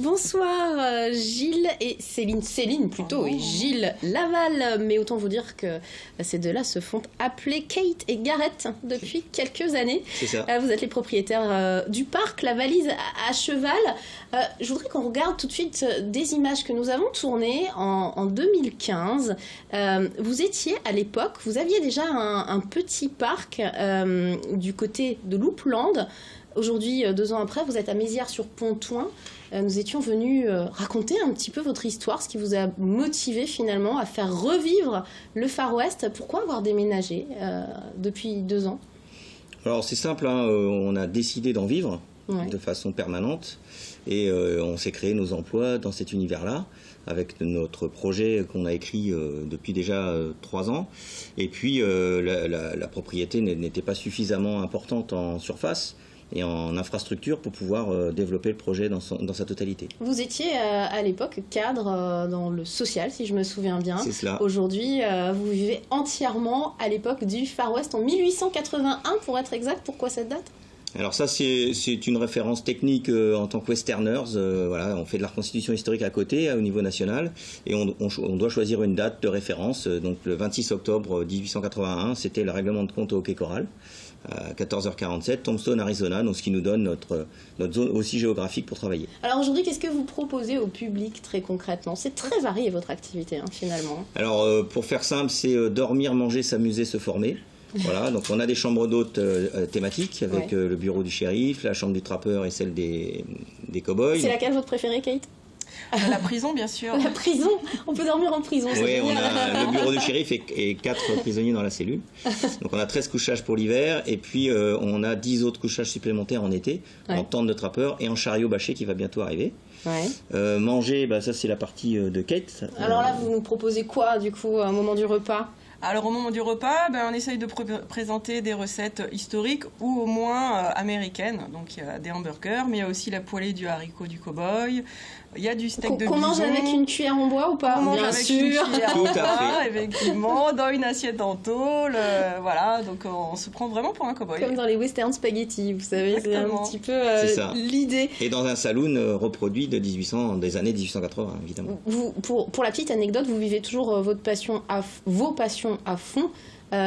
Bonsoir Gilles et Céline. Céline plutôt et Gilles Laval. Mais autant vous dire que ces deux-là se font appeler Kate et Gareth depuis quelques années. C'est ça. Vous êtes les propriétaires du parc, la valise à cheval. Je voudrais qu'on regarde tout de suite des images que nous avons tournées en 2015. Vous étiez à l'époque, vous aviez déjà un petit parc du côté de Loupland. Aujourd'hui, 2 ans après, vous êtes à Mézières-sur-Pontoin. Nous étions venus raconter un petit peu votre histoire, ce qui vous a motivé finalement à faire revivre le Far West. Pourquoi avoir déménagé depuis 2 ans? Alors c'est simple, hein, on a décidé d'en vivre de façon permanente et on s'est créé nos emplois dans cet univers-là avec notre projet qu'on a écrit depuis déjà 3 ans. Et puis la propriété n'était pas suffisamment importante en surface et en infrastructure pour pouvoir développer le projet dans sa totalité. Vous étiez à l'époque cadre dans le social, si je me souviens bien. C'est cela. Aujourd'hui, vous vivez entièrement à l'époque du Far West, en 1881 pour être exact. Pourquoi cette date ? Alors ça, c'est une référence technique en tant que westerners. Voilà, on fait de la reconstitution historique à côté, au niveau national, et on doit choisir une date de référence. Donc le 26 octobre 1881, c'était le règlement de compte au Quai Coral, à 14h47, Tombstone, Arizona, donc ce qui nous donne notre zone aussi géographique pour travailler. Alors aujourd'hui, qu'est-ce que vous proposez au public très concrètement? C'est très varié votre activité, hein, finalement. Alors pour faire simple, c'est dormir, manger, s'amuser, se former. Voilà, donc on a des chambres d'hôtes thématiques avec le bureau du shérif, la chambre du trappeur et celle des cow-boys. C'est laquelle votre préférée, Kate? La prison, bien sûr. La prison? On peut dormir en prison. Oui, on a le bureau du shérif et 4 prisonniers dans la cellule. Donc on a 13 couchages pour l'hiver et puis on a 10 autres couchages supplémentaires en été, en tente de trappeur et en chariot bâché qui va bientôt arriver. Manger, ça c'est la partie de Kate. Alors là, vous nous proposez quoi du coup au moment du repas? Alors au moment du repas, on essaye de présenter des recettes historiques ou au moins américaines. Donc il y a des hamburgers, mais il y a aussi la poêlée du haricot du cow-boy. Il y a du steak de bison. Qu'on mange avec une cuillère en bois ou pas? On mange avec une cuillère en bois, fait. effectivement, dans une assiette en tôle. Voilà, donc on se prend vraiment pour un cow-boy. Comme dans les western spaghetti, vous savez, c'est un petit peu l'idée. Et dans un saloon reproduit des années 1880, évidemment. Pour la petite anecdote, vous vivez toujours vos passions à fond.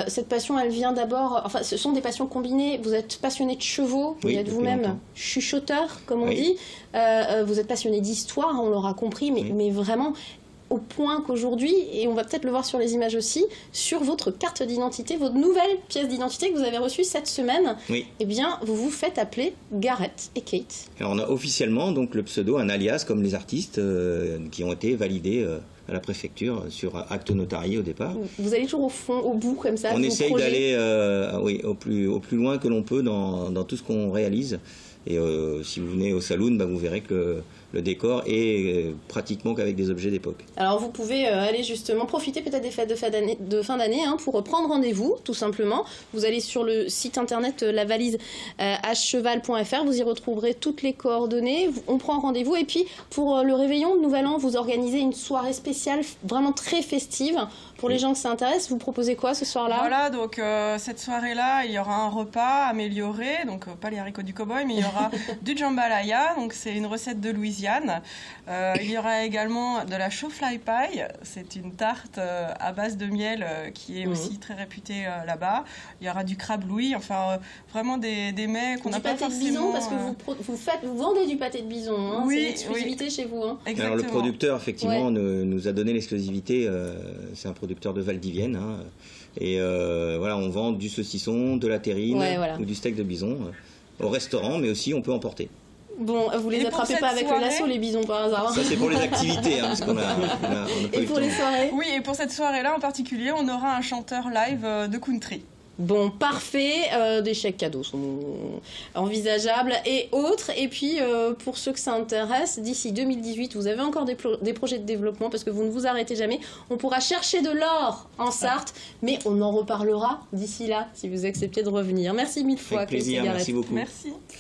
Cette passion, elle vient d'abord... Enfin, ce sont des passions combinées. Vous êtes passionné de chevaux, vous êtes vous-même chuchoteur, comme on dit. Vous êtes passionné d'histoire, on l'aura compris, mais vraiment au point qu'aujourd'hui, et on va peut-être le voir sur les images aussi, sur votre carte d'identité, votre nouvelle pièce d'identité que vous avez reçue cette semaine, eh bien, vous vous faites appeler Gareth et Kate. Alors, on a officiellement donc le pseudo, un alias comme les artistes qui ont été validés à la préfecture sur acte notarié au départ. Vous allez toujours au fond, au bout comme ça? On essaye d'aller au plus loin que l'on peut dans tout ce qu'on réalise. Et si vous venez au saloon, vous verrez que le décor est pratiquement qu'avec des objets d'époque. Alors vous pouvez aller justement profiter peut-être des fêtes de fin d'année pour prendre rendez-vous, tout simplement. Vous allez sur le site internet lavaliseacheval.fr, vous y retrouverez toutes les coordonnées. On prend rendez-vous et puis pour le réveillon de Nouvel An, vous organisez une soirée spéciale vraiment très festive. Pour les gens que ça intéresse, vous proposez quoi ce soir-là? Voilà, donc cette soirée-là, il y aura un repas amélioré, donc pas les haricots du cow-boy, mais il y aura du jambalaya, donc c'est une recette de Louisiane. Il y aura également de la show-fly pie, c'est une tarte à base de miel qui est aussi très réputée là-bas. Il y aura du crabe louis, enfin vraiment des mets qu'on n'a pas forcément... Du pâté de bison, parce que vous vendez du pâté de bison, hein, c'est l'exclusivité chez vous. Hein. Alors le producteur, effectivement, nous a donné l'exclusivité, c'est un producteur de Valdivienne, et voilà, on vend du saucisson, de la terrine ou du steak de bison au restaurant, mais aussi on peut emporter. Bon, vous les attrapez pas avec le lasso, les bisons, par hasard? Ça, c'est pour les activités, parce qu'on a Et pour les soirées? Oui, et pour cette soirée-là en particulier, on aura un chanteur live de country. Bon, parfait. Des chèques cadeaux sont envisageables et autres. Et puis, pour ceux que ça intéresse, d'ici 2018, vous avez encore des projets de développement parce que vous ne vous arrêtez jamais. On pourra chercher de l'or en Sarthe, mais on en reparlera d'ici là, si vous acceptez de revenir. Merci mille fois. Avec plaisir, merci beaucoup. Merci.